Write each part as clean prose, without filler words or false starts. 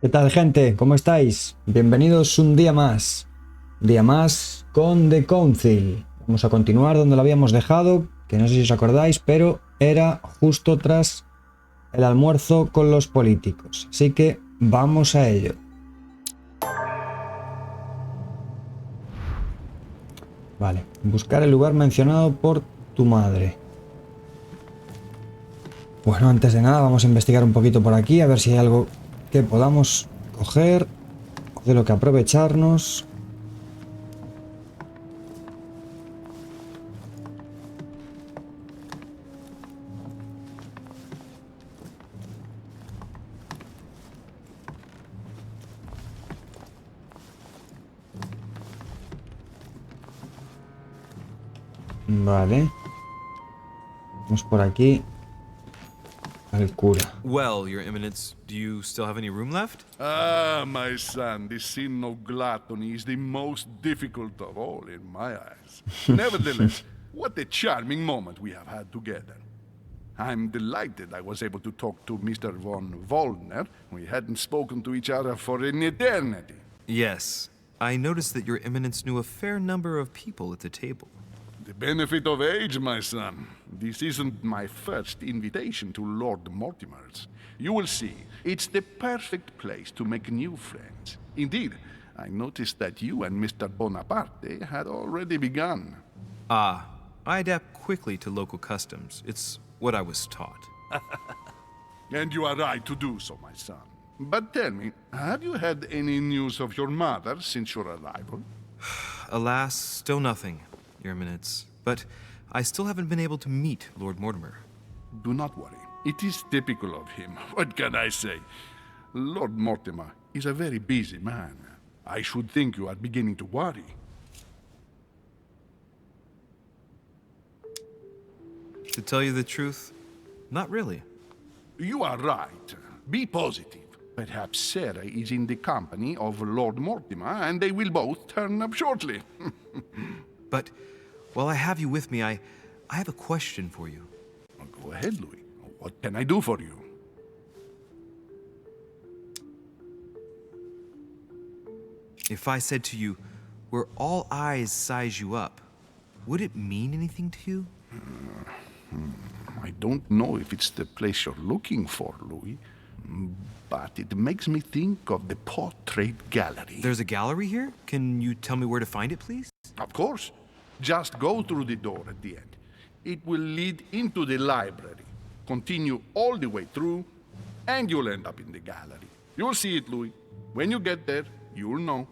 ¿Qué tal, gente? ¿Cómo estáis? Bienvenidos un día más. Día más con The Council. Vamos a continuar donde lo habíamos dejado, que no sé si os acordáis, pero era justo tras el almuerzo con los políticos. Así que vamos a ello. Vale, buscar el lugar mencionado por tu madre. Bueno, antes de nada vamos a investigar un poquito por aquí, a ver si hay algo que podamos coger, de lo que aprovecharnos. Vale. Vamos por aquí. Al cura. Well, Your Eminence, do you still have any room left? Ah, my son, the sin of gluttony is the most difficult of all in my eyes. Nevertheless, what a charming moment we have had together. I'm delighted I was able to talk to Mr. von Wollner. We hadn't spoken to each other for an eternity. Yes. I noticed that Your Eminence knew a fair number of people at the table. The benefit of age, my son. This isn't my first invitation to Lord Mortimer's. You will see, it's the perfect place to make new friends. Indeed, I noticed that you and Mr. Bonaparte had already begun. Ah, I adapt quickly to local customs. It's what I was taught. And you are right to do so, my son. But tell me, have you had any news of your mother since your arrival? Alas, still nothing, Your Eminence. But I still haven't been able to meet Lord Mortimer. Do not worry. It is typical of him. What can I say? Lord Mortimer is a very busy man. I should think you are beginning to worry. To tell you the truth, not really. You are right. Be positive. Perhaps Sarah is in the company of Lord Mortimer, and they will both turn up shortly. But while I have you with me, I have a question for you. Go ahead, Louis. What can I do for you? If I said to you, where all eyes size you up, would it mean anything to you? I don't know if it's the place you're looking for, Louis, but it makes me think of the portrait gallery. There's a gallery here? Can you tell me where to find it, please? Of course. Just go through the door at the end. It will lead into the library. Continue all the way through, and you'll end up in the gallery. You'll see it, Louis. When you get there, you'll know.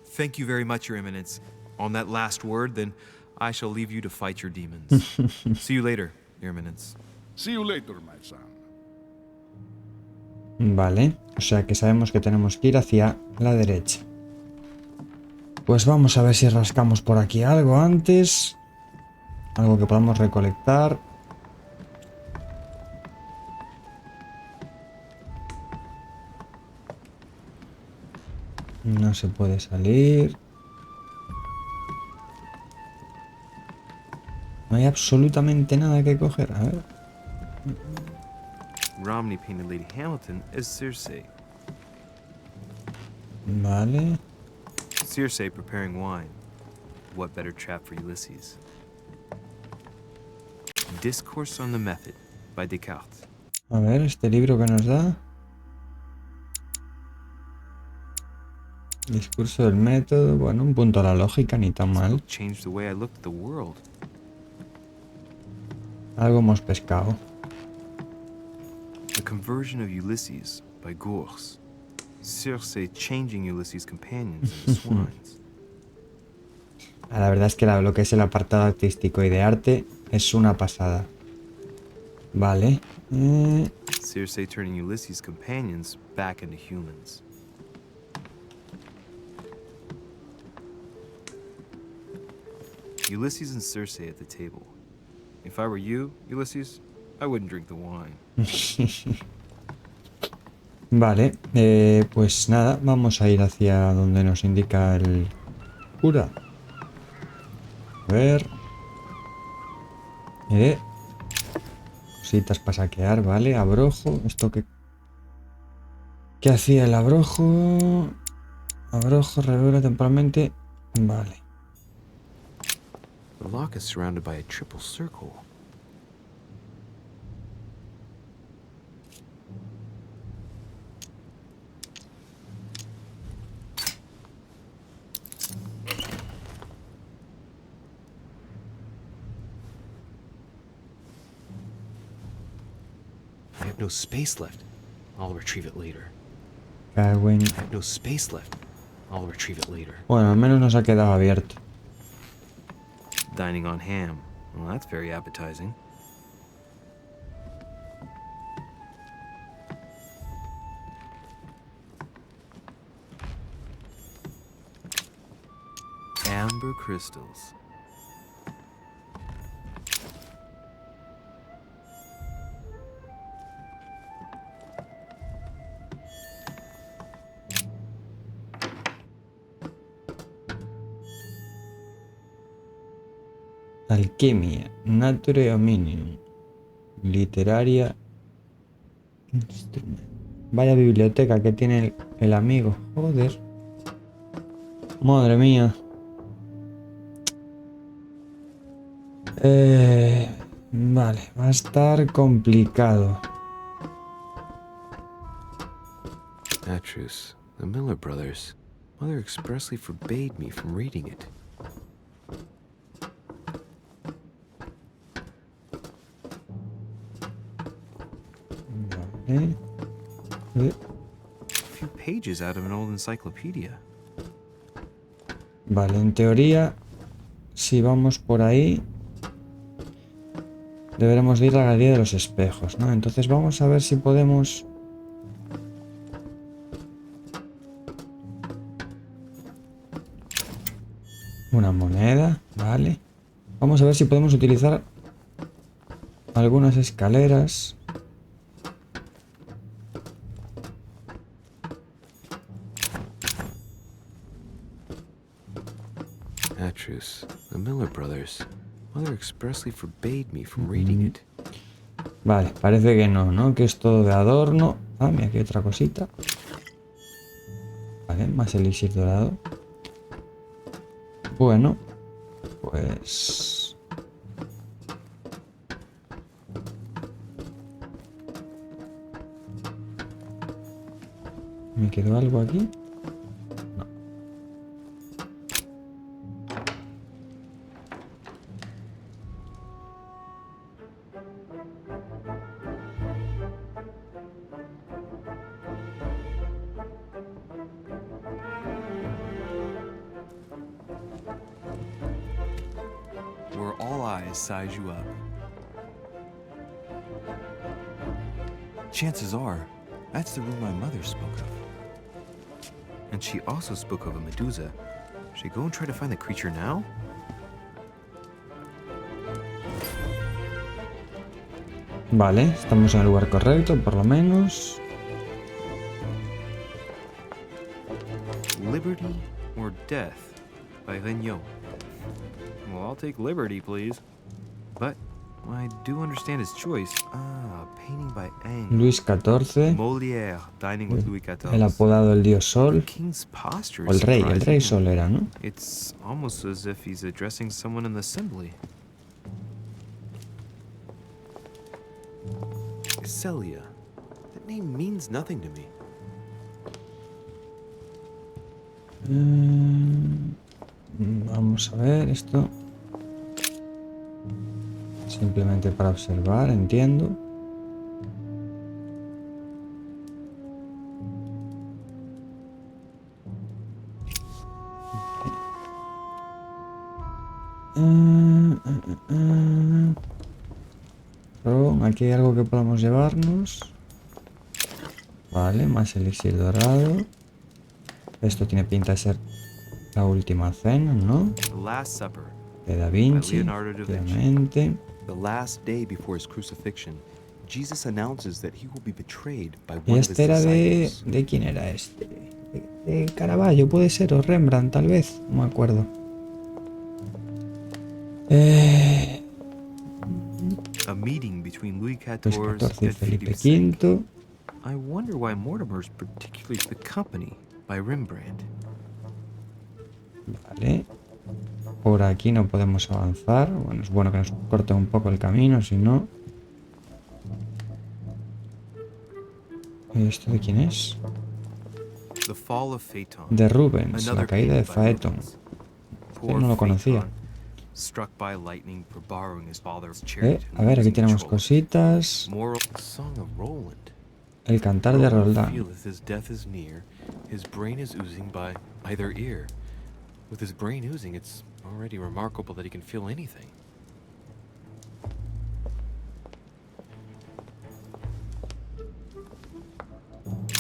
Thank you very much, Your Eminence. On that last word, then I shall leave you to fight your demons. See you later, Your Eminence. See you later, my son. Vale, o sea que sabemos que tenemos que ir hacia la derecha. Pues vamos a ver si rascamos por aquí algo antes. Algo que podamos recolectar. No se puede salir. No hay absolutamente nada que coger. A ver. Romney painted Lady Hamilton as Circe. Vale. Circe preparing wine. What better trap for Ulysses? Discourse on the Method by Descartes. A ver, este libro que nos da. Discurso del método. Bueno, un punto a la lógica, ni tan mal. Changed the way I looked at the world. Algo hemos pescado. The Conversion of Ulysses by Gours. Circe changing Ulysses' companions into swines. La verdad es que lo que es el apartado artístico y de arte es una pasada. Vale. Circe turning Ulysses' companions back into humans. Ulysses and Circe at the table. If I were you, Ulysses, I wouldn't drink the wine. Vale, pues nada, vamos a ir hacia donde nos indica el cura. A ver. Cositas para saquear, vale, abrojo. ¿Esto qué ¿Qué hacía el abrojo? Abrojo revela temporalmente. Vale. The lock is surrounded by a triple circle. I have no space left. I'll retrieve it later. Carwin. I have no space left. I'll retrieve it later. Bueno, al menos nos ha quedado abierto. Dining on ham. Well, that's very appetizing. Amber crystals. Alquimia, Nature Omnium, literaria, instrumento. Vaya biblioteca que tiene el amigo, joder. Madre mía. Vale, va a estar complicado. Atrus, the Miller brothers. Mother expressly forbade me from reading it. Vale. A few pages out of an old encyclopedia. Vale, en teoría, si vamos por ahí, deberemos de ir a la galería de los espejos, ¿no? Entonces vamos a ver si podemos... Una moneda, vale. Vamos a ver si podemos utilizar algunas escaleras. Atrus, the Miller brothers. Mother expressly forbade me from reading it. Vale, parece que no, ¿no? Que es todo de adorno. Ah, mira, aquí hay otra cosita. Vale, más elixir dorado. Bueno, pues... ¿Me quedó algo aquí? No. Where all eyes size you up. Chances are, that's the room my mother spoke of. And she also spoke of a Medusa. Should I go and try to find the creature now? Vale, estamos en el lugar correcto, por lo menos. Liberty or Death by Regnault. Well, I'll take liberty, please. But I do understand his choice. Painting by Ingres. Luis XIV, Molière, dining with Louis XIV. el apodado el dios Sol. King's posture O el is rey surprising. Sol era, ¿no? It's almost as if he's addressing someone in the assembly. Celia. That name means nothing to me. Vamos a ver esto. Simplemente para observar, entiendo. Aquí hay algo que podamos llevarnos. Vale, más elixir dorado. Esto tiene pinta de ser la última cena, ¿no? The Last Supper. De Da Vinci, Leonardo da Vinci. obviamente. The last day before his crucifixion, Jesus announces that he will be betrayed by Y one of his este era disciples. ¿De quién era este? De Caravaggio, puede ser, o Rembrandt, tal vez. No me acuerdo. A meeting between Louis Luis XIV XIV y and Felipe Philippe II. V. I wonder why Mortimer's particularly the company by Rembrandt. Vale. Por aquí no podemos avanzar. Bueno, es bueno que nos corte un poco el camino, si no. ¿Y esto de quién es? The Fall of Phaeton. De Rubens, la Another caída de painting by Phaeton. Rubens. Yo no lo conocía. Phaeton, struck by lightning for borrowing his father's chariot A ver, aquí tenemos cositas. Moral Song of Roland. El cantar de Roldán. Feeleth his death is near. His brain is oozing by either ear. With his brain oozing, it's already remarkable that he can feel anything.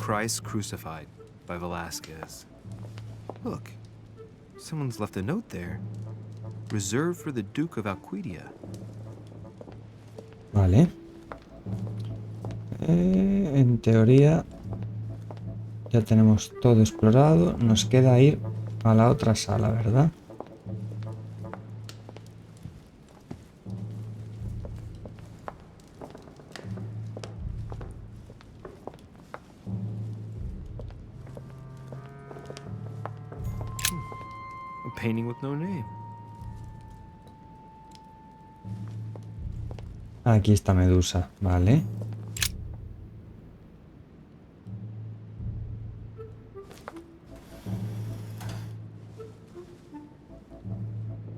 Christ Crucified by Velázquez. Look, someone's left a note there. Reserved for the Duke of Alcudia. Vale. En teoría ya tenemos todo explorado. Nos queda ir a la otra sala, ¿verdad? A painting with no name. Aquí está Medusa, vale.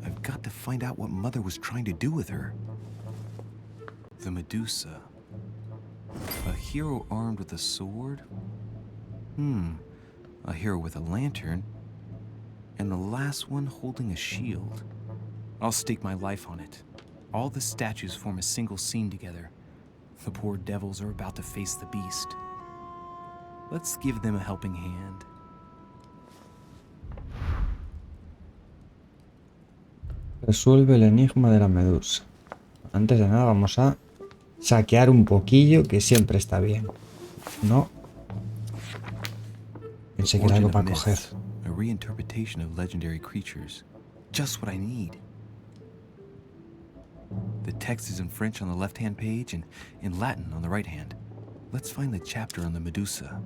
I've got to find out what Mother was trying to do with her. The Medusa. A hero armed with a sword? A hero with a lantern. And the last one holding a shield. I'll stake my life on it. All the statues form a single scene together. The poor devils are about to face the beast. Let's give them a helping hand. Resuelve el enigma de la Medusa. Antes de nada vamos a saquear un poquillo, que siempre está bien. No. Pensé que era algo para coger. A reinterpretation of legendary creatures. Just what I need. The text is in French on the left-hand page and in Latin on the right hand. Let's find the chapter on the Medusa.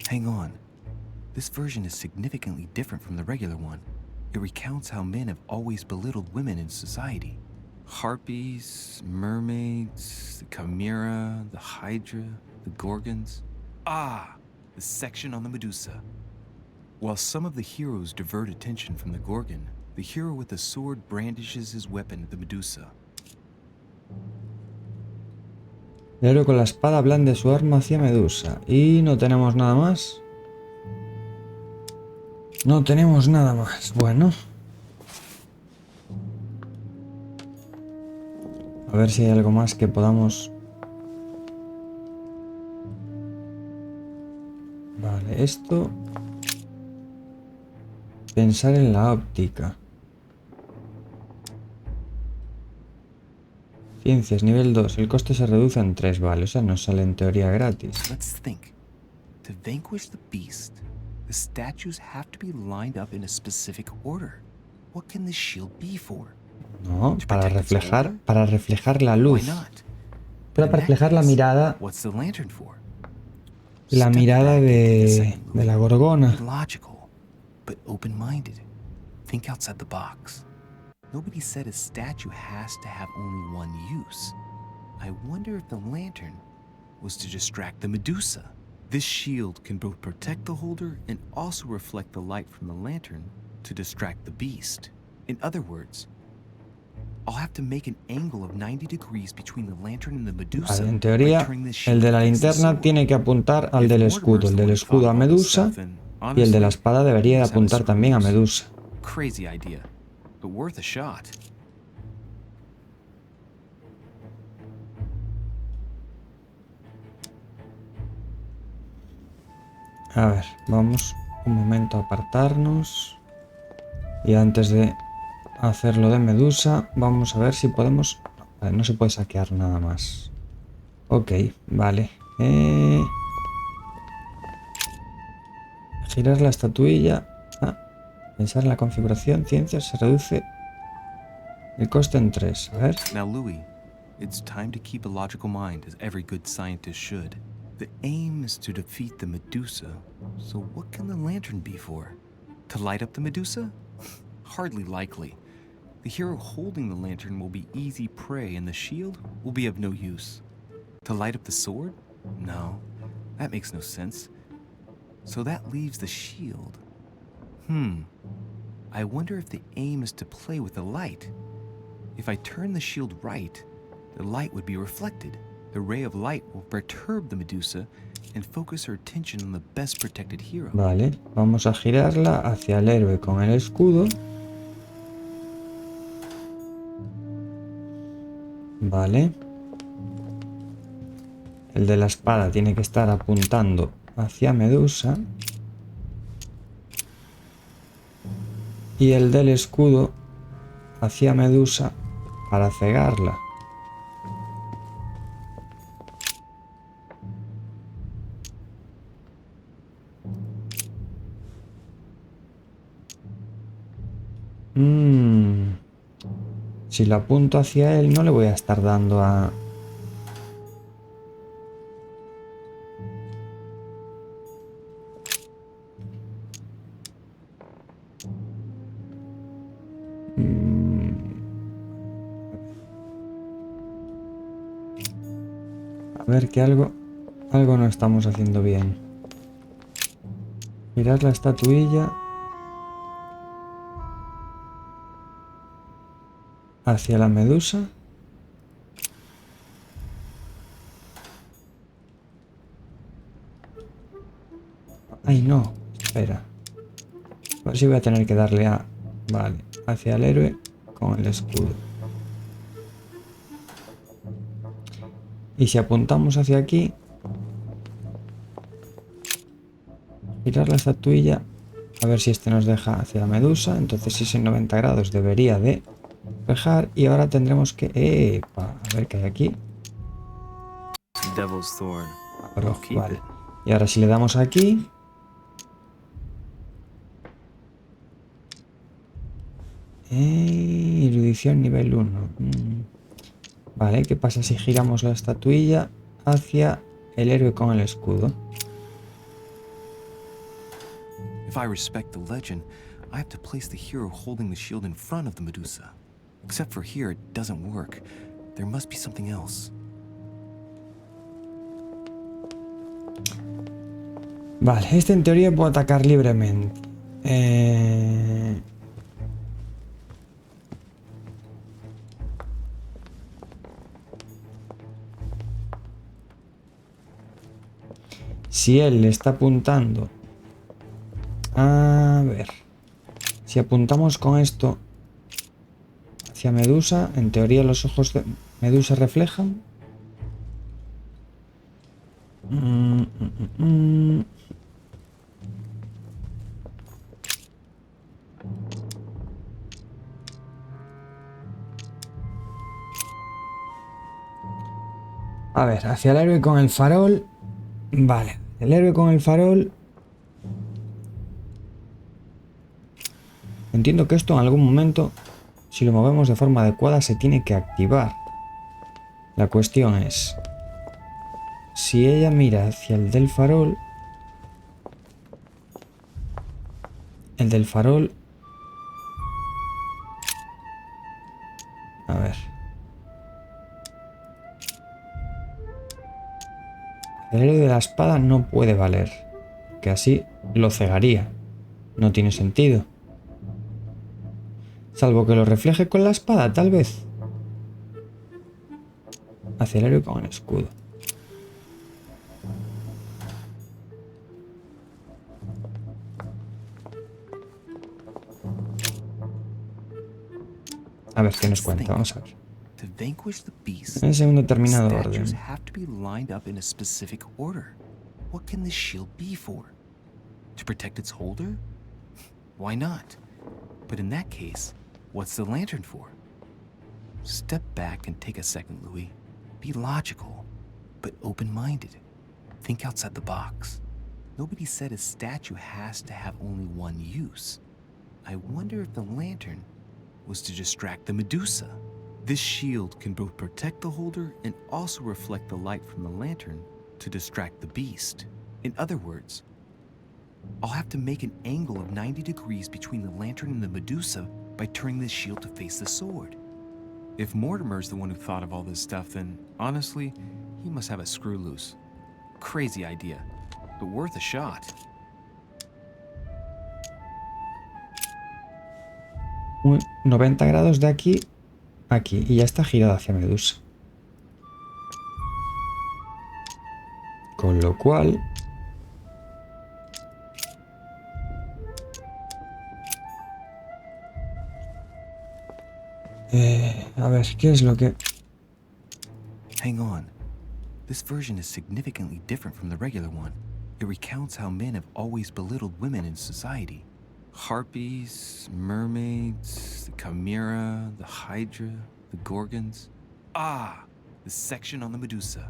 Hang on. This version is significantly different from the regular one. It recounts how men have always belittled women in society. Harpies, mermaids, the chimera, the hydra, the gorgons. The section on the Medusa. While some of the heroes divert attention from the Gorgon, the hero with the sword brandishes his weapon at the Medusa. El héroe con la espada blande su arma hacia Medusa. Y no tenemos nada más. No tenemos nada más. Bueno. A ver si hay algo más que podamos... Vale, esto... Pensar en la óptica. Ciencias, nivel 2. El coste se reduce en 3, vale. O sea, nos sale en teoría gratis. Let's think. To vanquish the beast, the statues have to be lined up in a specific order. What can the shield be for? No, para reflejar la luz. Why not? Pero para reflejar la mirada. What's the lantern for? La mirada de la gorgona. Logical, but open-minded. Think outside the box. Nobody said a statue has to have only one use. I wonder if the lantern was to distract the Medusa. This shield can both protect the holder and also reflect the light from the lantern to distract the beast. In other words, I'll have to make an angle of 90 degrees between the lantern and the Medusa. Vale, en teoría, el de la linterna tiene que apuntar al del escudo, el del escudo a Medusa, y el de la espada debería de apuntar también a Medusa. Crazy idea, but worth a shot. A ver, vamos un momento a apartarnos. Y antes de hacerlo de Medusa, vamos a ver si podemos... Vale, no se puede saquear nada más. Ok, vale. Girar la estatuilla. Pensar en la configuración. Ciencias se reduce El coste en 3. A ver. Now, Louis, it's time to keep a logical mind, as every good scientist should. The aim is to defeat the Medusa, so what can the lantern be for? To light up the Medusa? Hardly likely. The hero holding the lantern will be easy prey, and the shield will be of no use. To light up the sword? No, that makes no sense. So that leaves the shield. I wonder if the aim is to play with the light. If I turn the shield right, the light would be reflected. The ray of light will perturb the Medusa and focus her attention on the best protected hero. Vale, vamos a girarla hacia el héroe con el escudo. Vale. El de la espada tiene que estar apuntando hacia Medusa. Y el del escudo hacia Medusa para cegarla. Si lo apunto hacia él, no le voy a estar dando a... A ver que algo no estamos haciendo bien. Mirad la estatuilla hacia la Medusa. Ay, no, espera. A ver si voy a tener que darle a... Vale, hacia el héroe con el escudo. Y si apuntamos hacia aquí, girar la estatuilla, a ver si este nos deja hacia la Medusa. Entonces si es en 90 grados debería de dejar. Y ahora tendremos que... ¡Epa! A ver qué hay aquí. Devil's Thorn. Rojo, vale. Y ahora si le damos aquí... erudición nivel 1. Vale, ¿qué pasa si giramos la estatuilla hacia el héroe con el escudo? If I respect the legend, I have to place the hero holding the shield in front of the Medusa. Except for here, it doesn't work. There must be something else. Vale, este en teoría puede atacar libremente. Si él le está apuntando... A ver... Si apuntamos con esto hacia Medusa, en teoría los ojos de Medusa reflejan. A ver, hacia el héroe con el farol. Vale, el héroe con el farol. Entiendo que esto en algún momento, si lo movemos de forma adecuada, se tiene que activar. La cuestión es, si ella mira hacia el del farol, el del farol... A ver. El héroe de la espada no puede valer, que así lo cegaría. No tiene sentido. Salvo que lo refleje con la espada, tal vez. Hacia el héroe con el escudo. A ver qué nos cuenta, vamos a ver. En ese un determinado orden. What can this shield be for? To protect its holder? Why not? But in that case, what's the lantern for? Step back and take a second, Louis. Be logical, but open-minded. Think outside the box. Nobody said a statue has to have only one use. I wonder if the lantern was to distract the Medusa. This shield can both protect the holder and also reflect the light from the lantern to distract the beast. In other words, I'll have to make an angle of 90 degrees between the lantern and the Medusa by turning this shield to face the sword. If Mortimer's the one who thought of all this stuff, then honestly, he must have a screw loose. Crazy idea, but worth a shot. Un 90 grados de aquí a aquí y ya está girado hacia Medusa. Con lo cual... a ver, ¿qué es lo que...? Hang on. This version is significantly different from the regular one. It recounts how men have always belittled women in society. Harpies, mermaids, the chimera, the hydra, the gorgons. Ah, the section on the Medusa.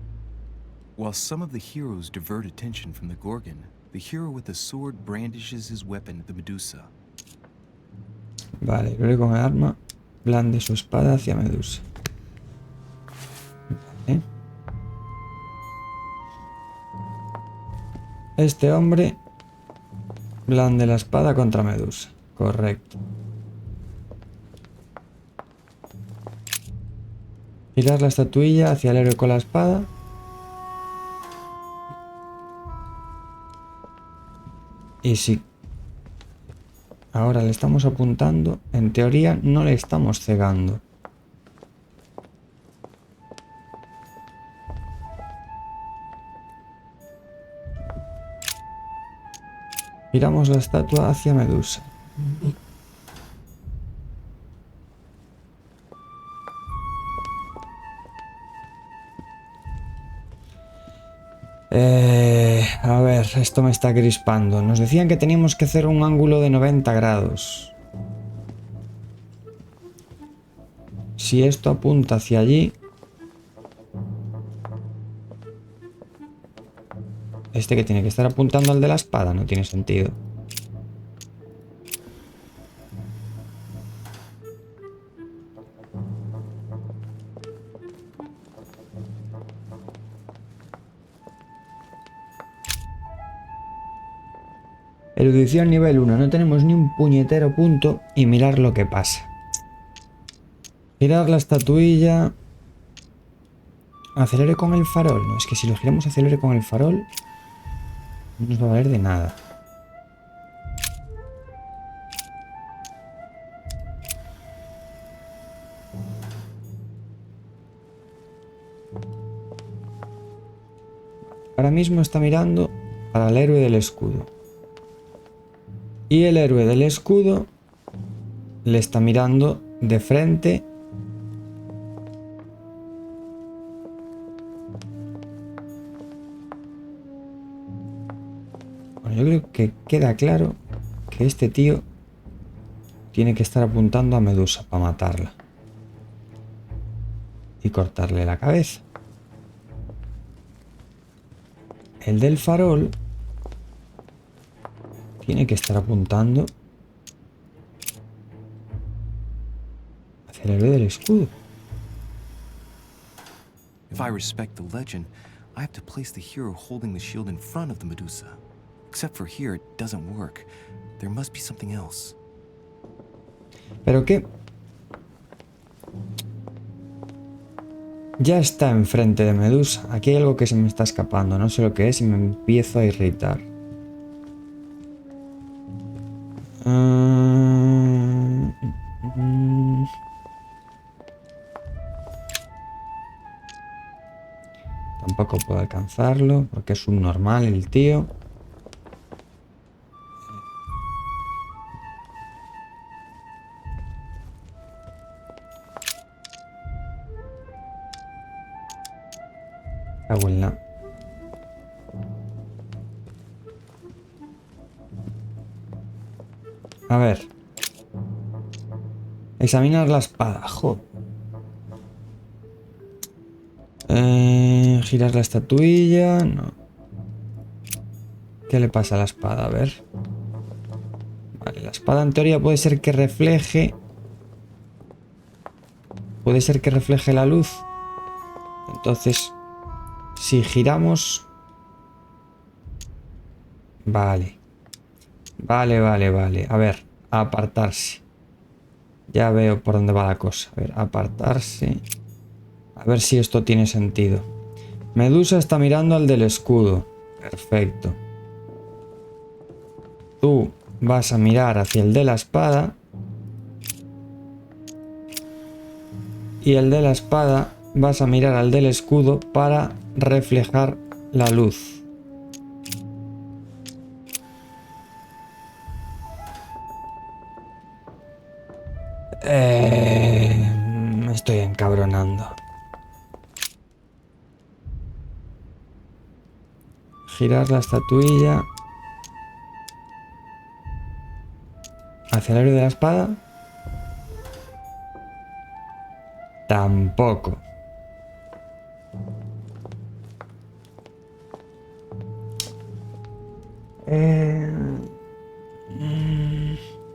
While some of the heroes divert attention from the gorgon, the hero with the sword brandishes his weapon at the Medusa. Vale, luego con el arma blande su espada hacia Medusa. Vale. Este hombre blande la espada contra Medusa. Correcto. Girar la estatuilla hacia el héroe con la espada. Y si ahora le estamos apuntando, en teoría no le estamos cegando. Giramos la estatua hacia Medusa. A ver, esto me está crispando. Nos decían que teníamos que hacer un ángulo de 90 grados. Si esto apunta hacia allí... Este que tiene que estar apuntando al de la espada, no tiene sentido. Erudición nivel 1. No tenemos ni un puñetero punto y mirar lo que pasa. Girar la estatuilla. Acelere con el farol. No, es que si lo giramos acelere con el farol no nos va a valer de nada. Ahora mismo está mirando para el héroe del escudo. Y el héroe del escudo le está mirando de frente. Bueno, yo creo que queda claro que este tío tiene que estar apuntando a Medusa para matarla. Y cortarle la cabeza. El del farol tiene que estar apuntando hacia el héroe del escudo. If I respect the legend, I have to place the hero holding the shield in front of the Medusa. Except for here, it doesn't work. There must be something else. ¿Pero qué? Ya está enfrente de Medusa. Aquí hay algo que se me está escapando. No sé lo que es y me empiezo a irritar. Tampoco puedo alcanzarlo porque es un normal el tío. Cago en la... A ver. Examinar la espada. Joder. Girar la estatuilla. No. ¿Qué le pasa a la espada? A ver. Vale, la espada en teoría puede ser que refleje puede ser que refleje la luz. Entonces, si giramos... Vale. A ver, apartarse. Ya veo por dónde va la cosa. A ver, apartarse. A ver si esto tiene sentido. Medusa está mirando al del escudo. Perfecto. Tú vas a mirar hacia el de la espada. Y el de la espada vas a mirar al del escudo para reflejar la luz. Me estoy encabronando. Girar la estatuilla hacia el héroe de la espada. Tampoco.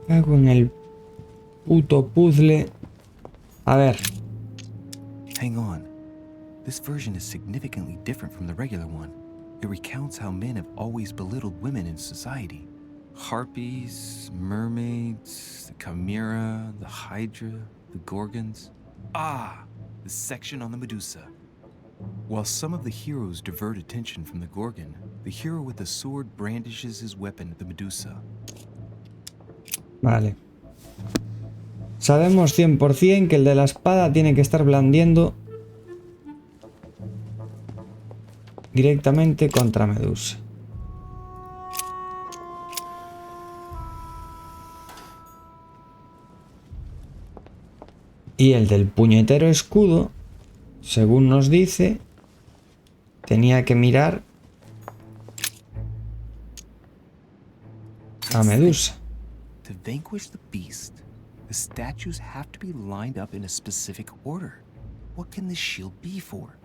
Hago en el puto puzzle. A ver. Hang on. This version is significantly different from the regular one. It recounts how men have always belittled women in society. Harpies, mermaids, the chimera, the hydra, the gorgons. Ah, the section on the Medusa. While some of the heroes divert attention from the Gorgon, the hero with the sword brandishes his weapon at the Medusa. Vale. Sabemos 100% que el de la espada tiene que estar blandiendo directamente contra Medusa. Y el del puñetero escudo, según nos dice, tenía que mirar a Medusa. To vanquish the beast, the statues have to be lined up in a specific order. What can this shield be for?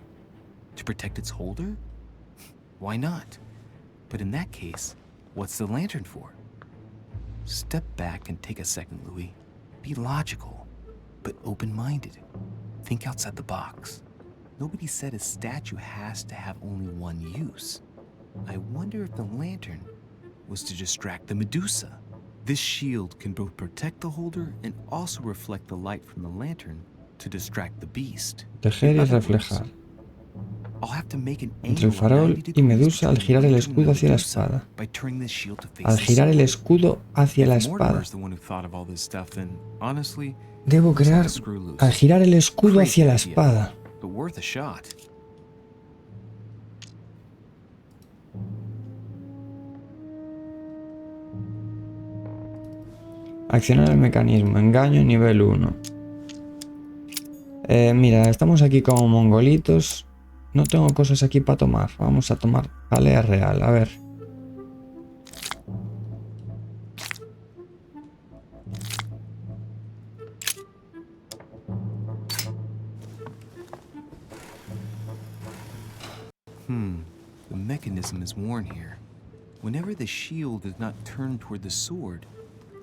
To protect its holder? Why not? But in that case, what's the lantern for? Step back and take a second, Louis. Be logical, but open-minded. Think outside the box. Nobody said a statue has to have only one use. I wonder if the lantern was to distract the Medusa. This shield can both protect the holder and also reflect the light from the lantern to distract the beast. Tejer y reflejar. I'll have to make an Entre el farol y Medusa al girar el escudo hacia la espada. Al girar el escudo hacia la espada. Debo crear al girar el escudo hacia la espada. Accionar el mecanismo. Engaño nivel 1. Mira, estamos aquí como mongolitos. No tengo cosas aquí para tomar. Vamos a tomar jalea real. A ver. The mechanism is worn here. Whenever the shield is not turned toward the sword,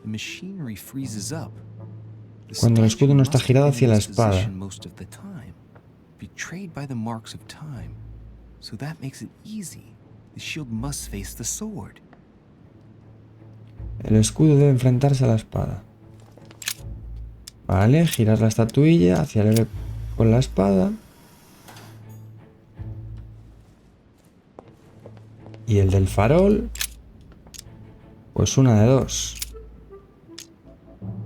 the machinery freezes up. Cuando el escudo no está girado hacia la espada. Betrayed by the marks of time. So that makes it easy. The shield must face the sword. El escudo debe enfrentarse a la espada. Vale, girar la estatuilla hacia el héroe con la espada. Y el del farol, pues una de dos.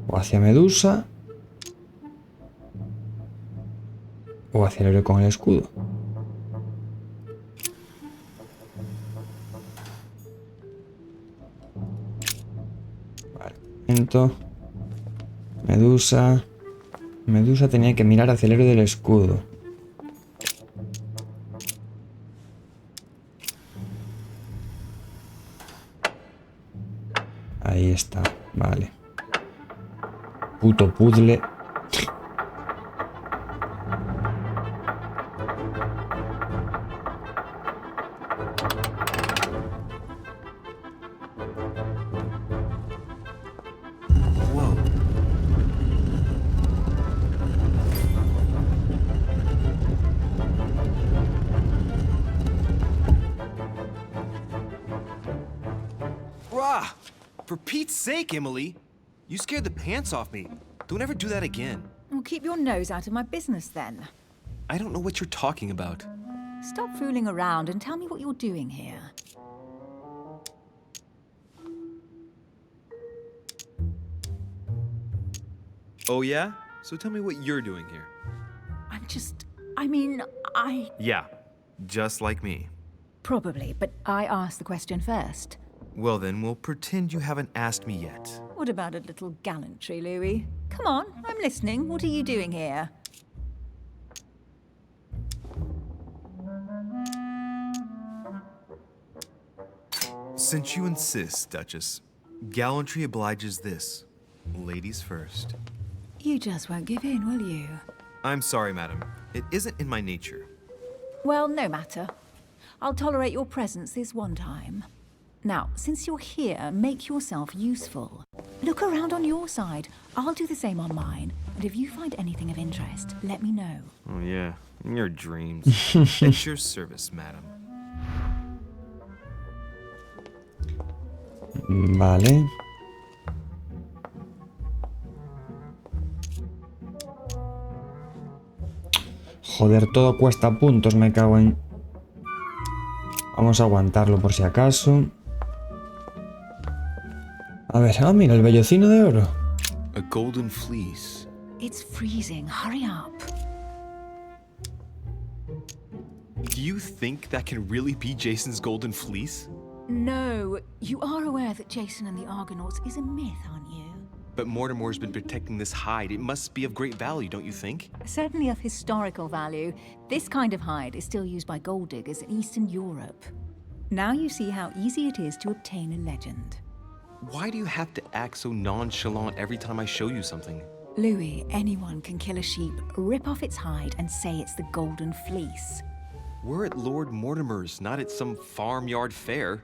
O hacia Medusa, o hacia el héroe con el escudo. Vale, momento. Medusa. Medusa tenía que mirar hacia el héroe del escudo. Ahí está, vale. Puto puzzle. For Pete's sake, Emily! You scared the pants off me. Don't ever do that again. Well, keep your nose out of my business then. I don't know what you're talking about. Stop fooling around and tell me what you're doing here. Oh yeah? So tell me what you're doing here. Yeah, just like me. Probably, but I asked the question first. Well then, we'll pretend you haven't asked me yet. What about a little gallantry, Louis? Come on, I'm listening. What are you doing here? Since you insist, Duchess, gallantry obliges this. Ladies first. You just won't give in, will you? I'm sorry, madam. It isn't in my nature. Well, no matter. I'll tolerate your presence this one time. Now, since you're here, make yourself useful. Look around on your side. I'll do the same on mine. And if you find anything of interest, let me know. Oh yeah, in your dreams. At your service, madam. Vale. Joder, todo cuesta puntos, me cago en... Vamos a aguantarlo por si acaso. A ver, mira, el vellocino de oro. A golden fleece. It's freezing. Hurry up. Do you think that can really be Jason's golden fleece? No, you are aware that Jason and the Argonauts is a myth, aren't you? But Mortimer's been protecting this hide. It must be of great value, don't you think? Certainly of historical value. This kind of hide is still used by gold diggers in Eastern Europe. Now you see how easy it is to obtain a legend. Why do you have to act so nonchalant every time I show you something? Louis, anyone can kill a sheep, rip off its hide, and say it's the golden fleece. We're at Lord Mortimer's, not at some farmyard fair.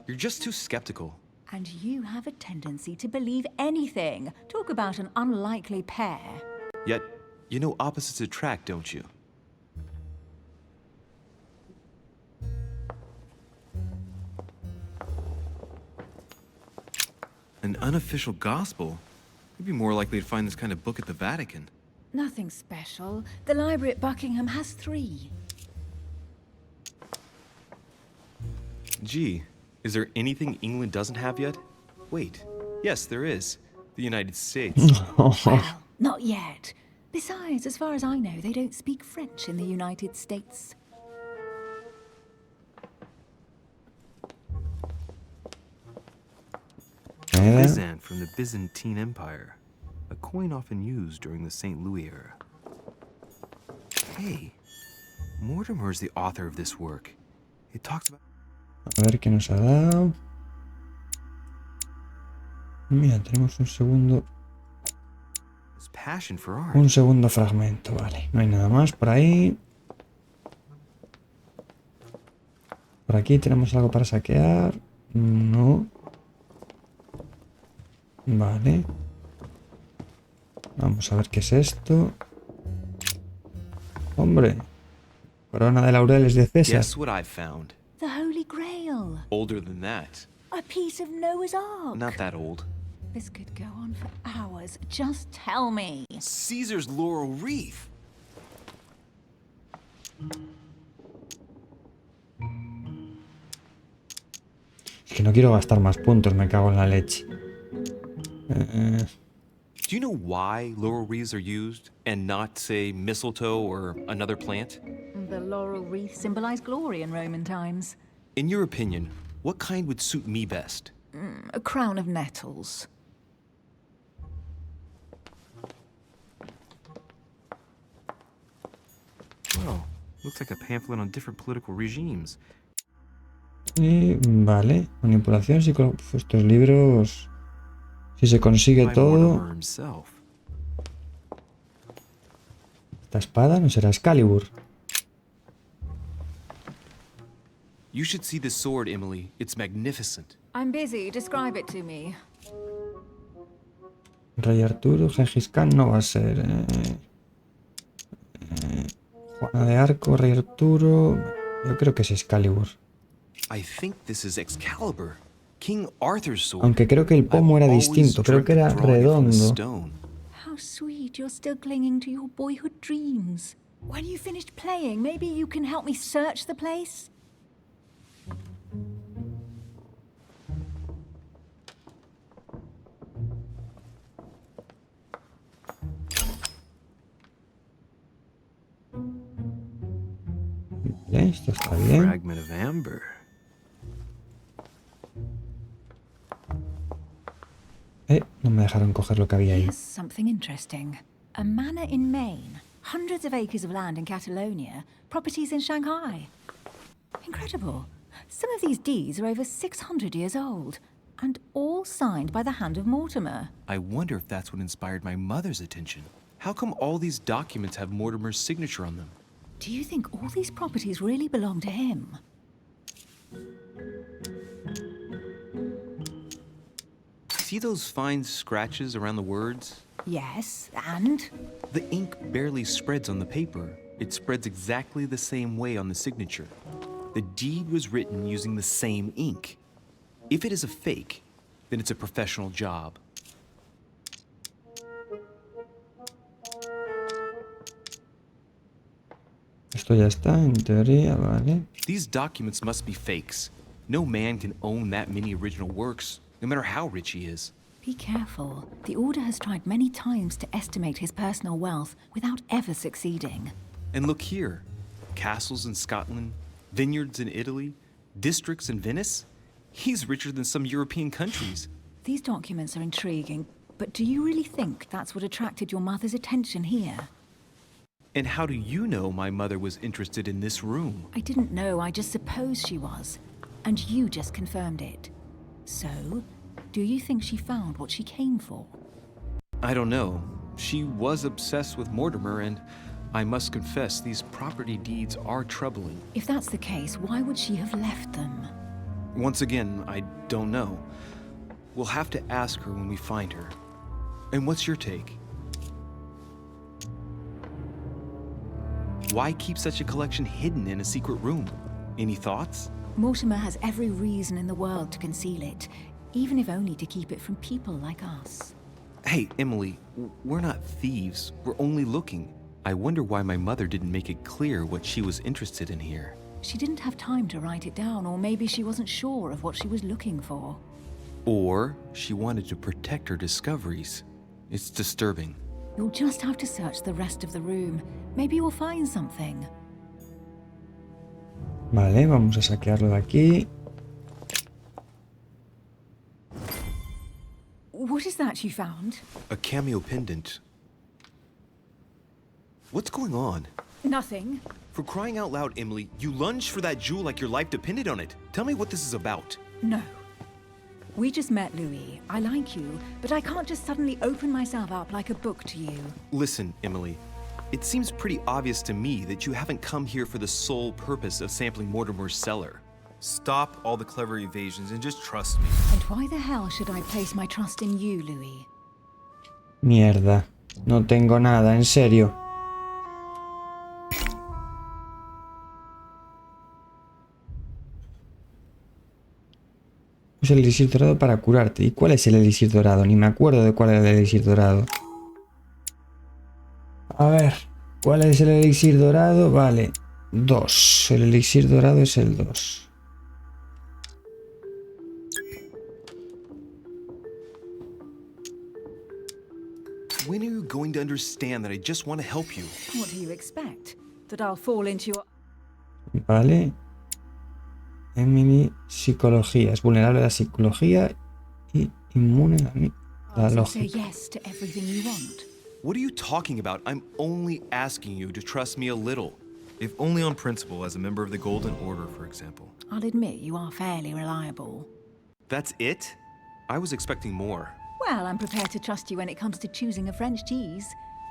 You're just too skeptical. And you have a tendency to believe anything. Talk about an unlikely pair. Yet, you know opposites attract, don't you? An unofficial gospel? You'd be more likely to find this kind of book at the Vatican. Nothing special. The library at Buckingham has 3. Gee, is there anything England doesn't have yet? Wait, yes, there is. The United States. Well, not yet. Besides, as far as I know, they don't speak French in the United States. Byzant from the Byzantine Empire. A coin often used during the St. Louis era. Hey, Mortimer's the author of this work. It talks about... A ver qué nos ha dado. Mira, tenemos un segundo. his passion for art. Un segundo fragmento, vale. No hay nada más por ahí. Por aquí tenemos algo para saquear. No. Vale. Vamos a ver qué es esto. Hombre. Corona de laureles de César. Guess what I found? The Holy Grail. Older than that. A piece of Noah's Ark. Not that old. This could go on for hours. Just tell me. Caesar's laurel wreath. Es que no quiero gastar más puntos, me cago en la leche. Do you know why laurel wreaths are used and not, say, mistletoe or another plant? The laurel wreath symbolized glory in Roman times. In your opinion, what kind would suit me best? A crown of nettles. Well, looks like a pamphlet on different political regimes. Y vale, manipulación psicológica. Estos libros, si se consigue By todo. Mortimer himself. Esta espada no será Excalibur. You should see this sword, Emily. It's magnificent. I'm busy. Describe it to me. Rey Arturo, Gengis Khan no va a ser. Juana de Arco, Rey Arturo. Yo creo que es Excalibur. I think this is Excalibur. King Arthur's sword. Aunque creo que el pomo era distinto, creo que era redondo. How sweet, you're still clinging to your boyhood dreams. When you finished playing, maybe you can help me search the place? Vale, esto está bien. Fragment of amber. No me dejaron coger lo que había ahí. Here's something interesting. A manor in Maine, hundreds of acres of land in Catalonia, properties in Shanghai. Incredible. Some of these deeds are over 600 years old, and all signed by the hand of Mortimer. I wonder if that's what inspired my mother's attention. How come all these documents have Mortimer's signature on them? Do you think all these properties really belong to him? See those fine scratches around the words? Yes, and? The ink barely spreads on the paper. It spreads exactly the same way on the signature. The deed was written using the same ink. If it is a fake, then it's a professional job. Esto ya está, en teoría, vale. These documents must be fakes. No man can own that many original works, no matter how rich he is. Be careful. The Order has tried many times to estimate his personal wealth without ever succeeding. And look here. Castles in Scotland, vineyards in Italy, districts in Venice. He's richer than some European countries. These documents are intriguing, but do you really think that's what attracted your mother's attention here? And how do you know my mother was interested in this room? I didn't know, I just supposed she was. And you just confirmed it. So, do you think she found what she came for? I don't know. She was obsessed with Mortimer, and I must confess these property deeds are troubling. If that's the case, why would she have left them? Once again, I don't know. We'll have to ask her when we find her. And what's your take? Why keep such a collection hidden in a secret room? Any thoughts? Mortimer has every reason in the world to conceal it, even if only to keep it from people like us. Hey, Emily, we're not thieves. We're only looking. I wonder why my mother didn't make it clear what she was interested in here. She didn't have time to write it down, or maybe she wasn't sure of what she was looking for. Or she wanted to protect her discoveries. It's disturbing. You'll just have to search the rest of the room. Maybe you'll find something. Vale, vamos a saquearlo de aquí. What is that you found? A cameo pendant. What's going on? Nothing. For crying out loud, Emily, you lunged for that jewel like your life depended on it. Tell me what this is about. No. We just met, Louis. I like you, but I can't just suddenly open myself up like a book to you. Listen, Emily. It seems pretty obvious to me that you haven't come here for the sole purpose of sampling Mortimer's cellar. Stop all the clever evasions and just trust me. And why the hell should I place my trust in you, Louis? Mierda. No tengo nada, en serio. Usa el elixir dorado para curarte. ¿Y cuál es el elixir dorado? Ni me acuerdo de cuál era el elixir dorado. A ver, ¿cuál es el elixir dorado? Vale, 2. El elixir dorado es el 2. When are you going to understand that I just want to help you? What do you expect? That I'll fall into your... Vale. Emily, psicología. Es vulnerable a la psicología y inmune a la So say lógica. yes to everything you want. What are you talking about? I'm only asking you to trust me a little. If only on principle, as a member of the Golden Order, for example. I'll admit you are fairly reliable. That's it? I was expecting more. Well, I'm prepared to trust you when it comes to choosing a French cheese.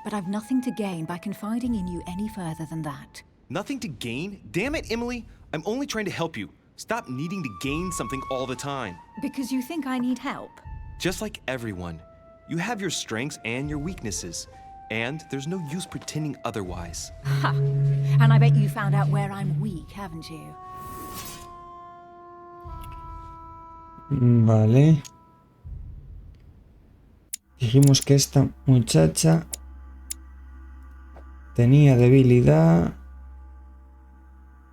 But I've nothing to gain by confiding in you any further than that. Nothing to gain? Damn it, Emily! I'm only trying to help you. Stop needing to gain something all the time. Because you think I need help? Just like everyone. You have your strengths and your weaknesses. And there's no use pretending otherwise. Ha! And I bet you found out where I'm weak, haven't you? Vale. Dijimos que esta muchacha tenía debilidad.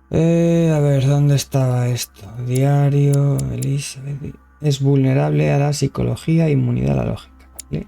A ver, ¿dónde estaba esto? Diario, Elizabeth. Es vulnerable a la psicología e inmunidad a la lógica. ¿Vale?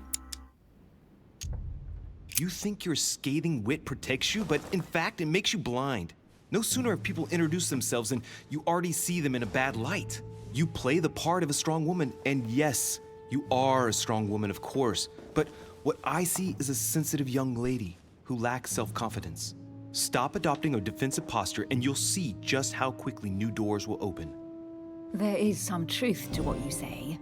You think your scathing wit protects you, but in fact, it makes you blind. No sooner have people introduced themselves and you already see them in a bad light. You play the part of a strong woman, and yes, you are a strong woman, of course, but what I see is a sensitive young lady who lacks self-confidence. Stop adopting a defensive posture and you'll see just how quickly new doors will open. There is some truth to what you say.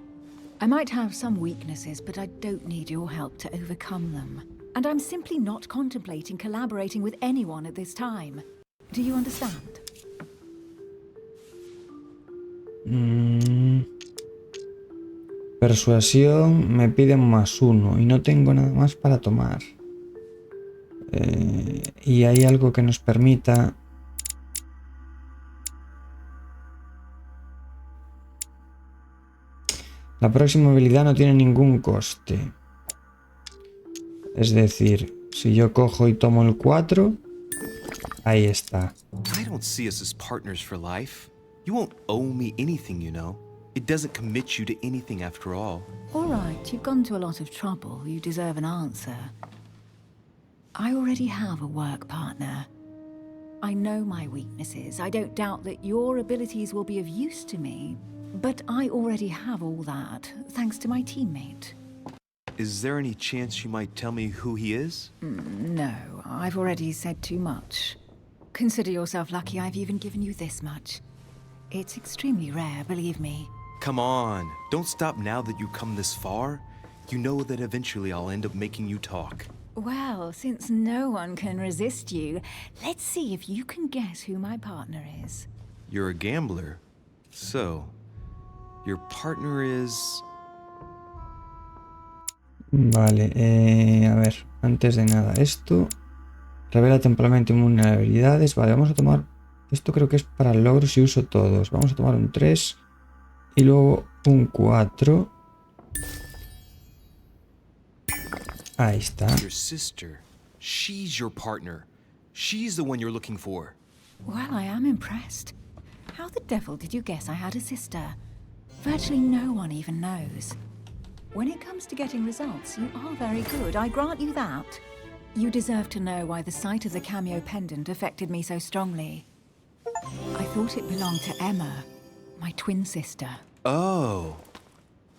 I might have some weaknesses, but I don't need your help to overcome them. And I'm simply not contemplating collaborating with anyone at this time. Do you understand? Persuasión me piden +1 y no tengo nada más para tomar. Y hay algo que nos permita... La próxima habilidad no tiene ningún coste. Es decir, si yo cojo y tomo el 4, ahí está. I don't see us as partners for life. You won't owe me anything, you know. It doesn't commit you to anything after all. All right, you've gone to a lot of trouble. You deserve an answer. I already have a work partner. I know my weaknesses. I don't doubt that your abilities will be of use to me. But I already have all that, thanks to my teammate. Is there any chance you might tell me who he is? No, I've already said too much. Consider yourself lucky I've even given you this much. It's extremely rare, believe me. Come on, don't stop now that you've come this far. You know that eventually I'll end up making you talk. Well, since no one can resist you, let's see if you can guess who my partner is. You're a gambler. So, your partner is... Vale, a ver, antes de nada, esto revela temporalmente vulnerabilidades. Vale, vamos a tomar, esto creo que es para logros y uso todos. Vamos a tomar un 3 y luego un 4. Ahí está. Your sister. She's your partner. She's the one you're looking for. Well, I am impressed. How the devil did you guess I had a sister? Virtually no one even knows. When it comes to getting results, you are very good, I grant you that. You deserve to know why the sight of the cameo pendant affected me so strongly. I thought it belonged to Emma, my twin sister. Oh.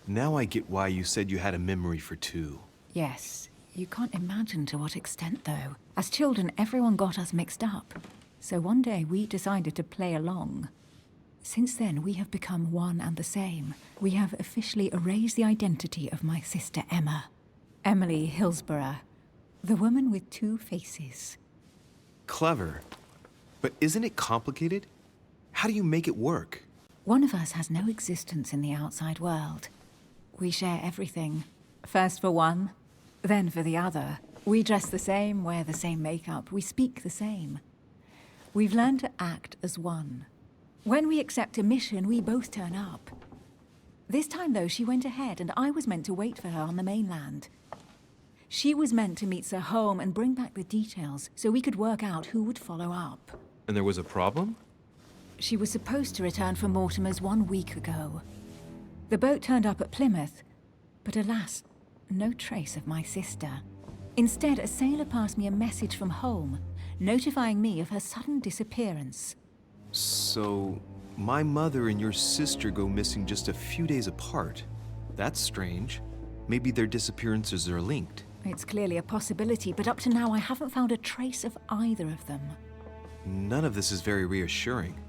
Now I get why you said you had a memory for two. Yes, you can't imagine to what extent, though. As children, everyone got us mixed up. So one day we decided to play along. Since then, we have become one and the same. We have officially erased the identity of my sister Emma. Emily Hillsborough, the woman with two faces. Clever. But isn't it complicated? How do you make it work? One of us has no existence in the outside world. We share everything. First for one, then for the other. We dress the same, wear the same makeup, we speak the same. We've learned to act as one. When we accept a mission, we both turn up. This time, though, she went ahead, and I was meant to wait for her on the mainland. She was meant to meet Sir Home and bring back the details, so we could work out who would follow up. And there was a problem? She was supposed to return from Mortimer's 1 week ago. The boat turned up at Plymouth, but alas, no trace of my sister. Instead, a sailor passed me a message from home, notifying me of her sudden disappearance. So, my mother and your sister go missing just a few days apart. That's strange. Maybe their disappearances are linked. It's clearly a possibility, but up to now I haven't found a trace of either of them. None of this is very reassuring.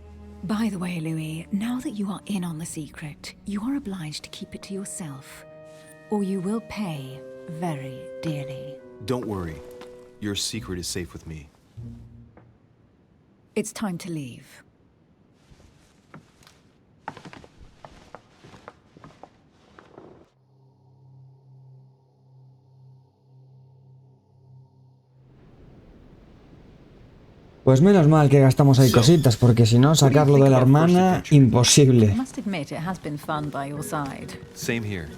By the way, Louis, now that you are in on the secret, you are obliged to keep it to yourself, or you will pay very dearly. Don't worry. Your secret is safe with me. It's time to leave. Pues menos mal que gastamos ahí cositas, porque si no, sacarlo de la hermana, imposible. I must admit it has been fun by your side. Same here.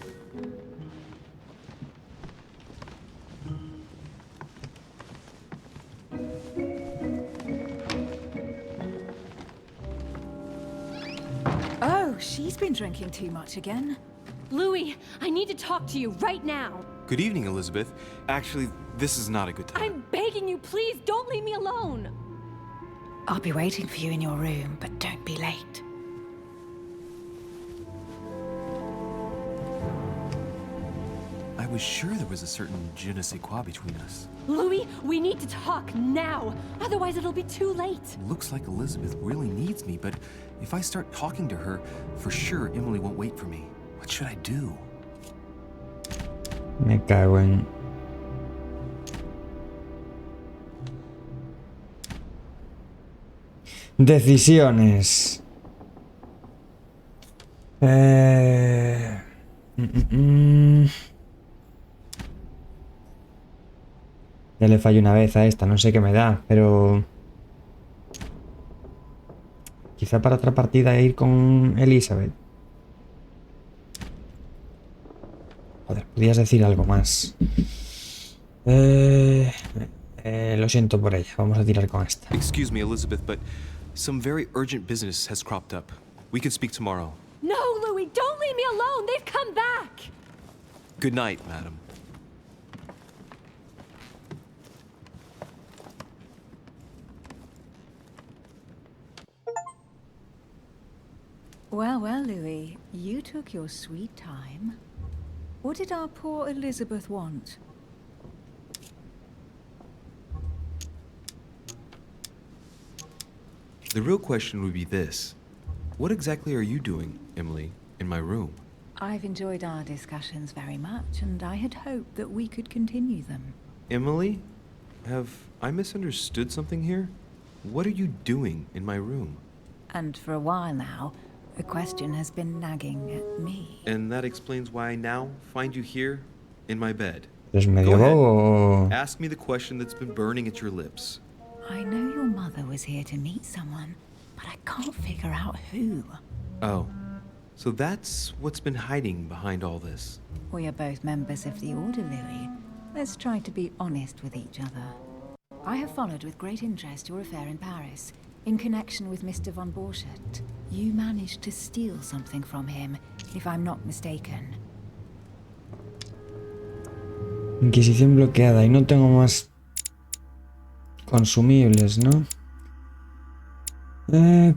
Oh, she's been drinking too much again. Louis, I need to talk to you right now. Good evening, Elizabeth. Actually, this is not a good time. I'm begging you, please don't leave me alone. I'll be waiting for you in your room, but don't be late. I was sure there was a certain je ne sais quoi between us. Louis, we need to talk now. Otherwise it'll be too late. Looks like Elizabeth really needs me, but if I start talking to her, for sure Emily won't wait for me. What should I do? Me cago en... Decisiones. Ya le fallo una vez a esta, no sé qué me da, pero... Quizá para otra partida ir con Elizabeth. Joder, podías decir algo más. Lo siento por ella, vamos a tirar con esta. Excuse me, Elizabeth, but some very urgent business has cropped up. We can speak tomorrow. No, Louis, don't leave me alone. They've come back. Good night, madam. Well, well, Louis, you took your sweet time. What did our poor Elizabeth want? The real question would be this. What exactly are you doing, Emily, in my room? I've enjoyed our discussions very much, and I had hoped that we could continue them. Emily? Have I misunderstood something here? What are you doing in my room? And for a while now, the question has been nagging at me. And that explains why I now find you here, in my bed. ¿Es medio Go ahead. bobo? Ask me the question that's been burning at your lips. I know your mother was here to meet someone, but I can't figure out who. Oh, so that's what's been hiding behind all this. We are both members of the Order, Louis. Let's try to be honest with each other. I have followed with great interest your affair in Paris, in connection with Mr. von Borchardt. You managed to steal something from him, if I'm not mistaken. Inquisición bloqueada y no tengo más consumibles, ¿no?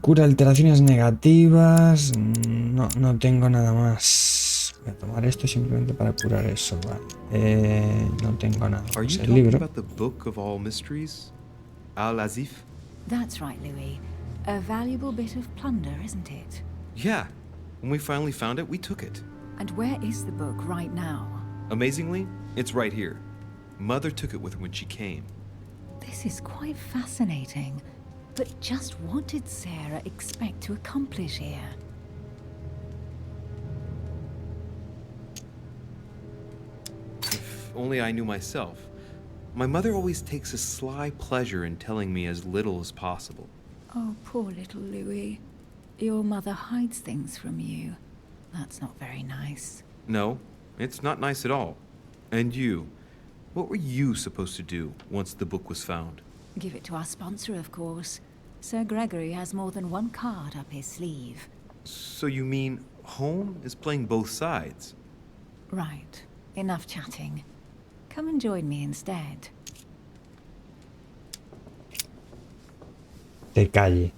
Cura alteraciones negativas. No tengo nada más. Voy a tomar esto simplemente para curar eso, vale. No tengo nada Are más. you El talking libro. about the Book of All Mysteries? Al-Azif? That's right, Louis. A valuable bit of plunder, isn't it? Yeah. When we finally found it, we took it. And where is the book right now? Amazingly, it's right here. Mother took it with her when she came. This is quite fascinating. But just what did Sarah expect to accomplish here? If only I knew myself. My mother always takes a sly pleasure in telling me as little as possible. Oh, poor little Louis. Your mother hides things from you. That's not very nice. No, it's not nice at all. And you, what were you supposed to do once the book was found? Give it to our sponsor, of course. Sir Gregory has more than one card up his sleeve. So you mean home is playing both sides? Right. Enough chatting. Come and join me instead. Te calle.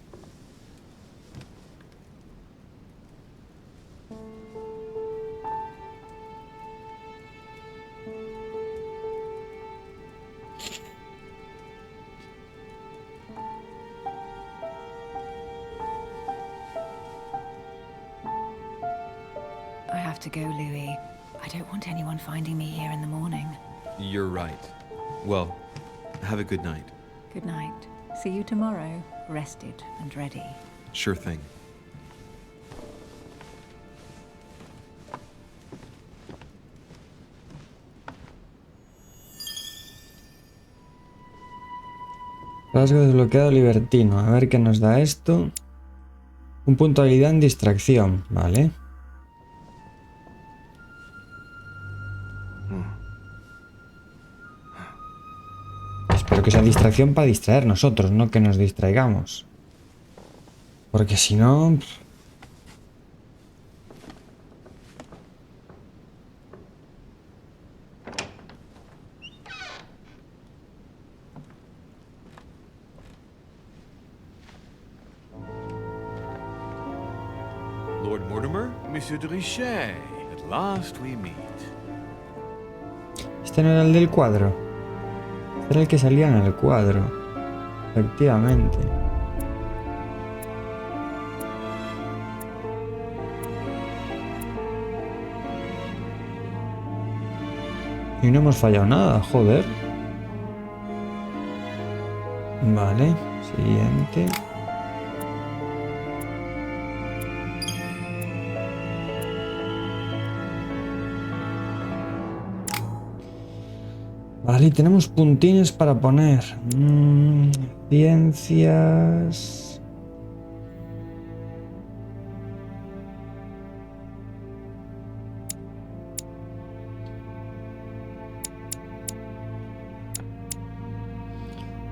I have to go, Louis. I don't want anyone finding me here in the morning. You're right. Well, have a good night. Good night. See you tomorrow, rested and ready. Sure thing. Rasgo desbloqueado libertino. A ver qué nos da esto. Un punto de habilidad en distracción. Vale. Espero que sea distracción para distraer nosotros, no que nos distraigamos. Porque si no... Lord Mortimer, Monsieur de Richet, at last we meet. Este no era el del cuadro. Este era el que salía en el cuadro. Efectivamente. Y no hemos fallado nada, joder. Vale, siguiente. Vale, y tenemos puntines para poner. Ciencias.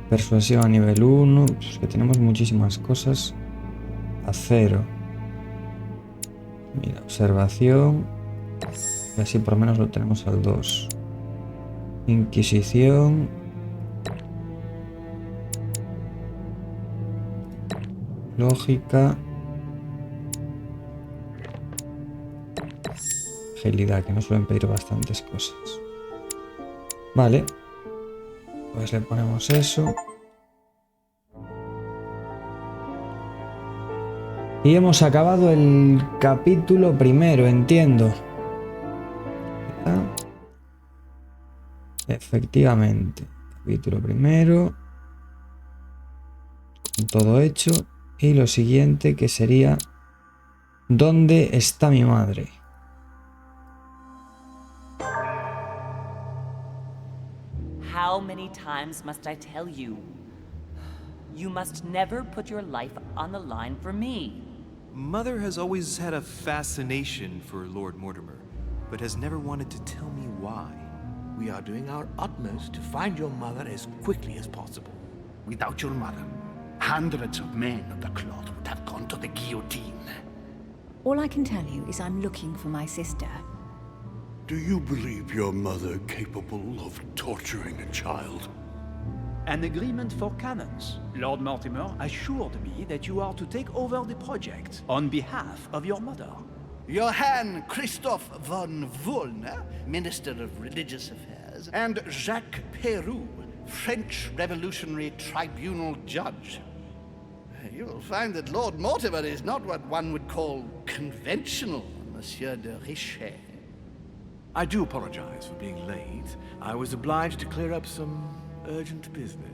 Persuasión a nivel 1. Pues que tenemos muchísimas cosas. A 0. Mira, observación. Y así por lo menos lo tenemos al 2. Inquisición. Lógica. Agilidad, que nos suelen pedir bastantes cosas. Vale. Pues le ponemos eso. Y hemos acabado el capítulo primero, entiendo. Efectivamente, capítulo primero, con todo hecho, y lo siguiente que sería ¿dónde está mi madre? How many times must I tell you? You must never put your life on the line for me. Mother has always had a fascination for Lord Mortimer, but has never wanted to tell me why. We are doing our utmost to find your mother as quickly as possible. Without your mother, hundreds of men of the cloth would have gone to the guillotine. All I can tell you is I'm looking for my sister. Do you believe your mother capable of torturing a child? An agreement for cannons. Lord Mortimer assured me that you are to take over the project on behalf of your mother. Johann Christoph von Wollner, Minister of Religious Affairs, and Jacques Peroux, French Revolutionary Tribunal Judge. You will find that Lord Mortimer is not what one would call conventional, Monsieur de Richet. I do apologize for being late. I was obliged to clear up some urgent business.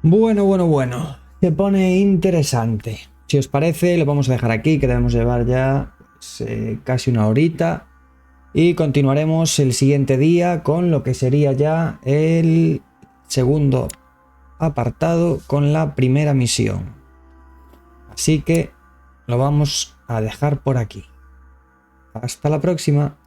Bueno. Se pone interesante. Si os parece, lo vamos a dejar aquí, que debemos llevar ya casi una horita. Y continuaremos el siguiente día con lo que sería ya el segundo apartado con la primera misión. Así que lo vamos a dejar por aquí. Hasta la próxima.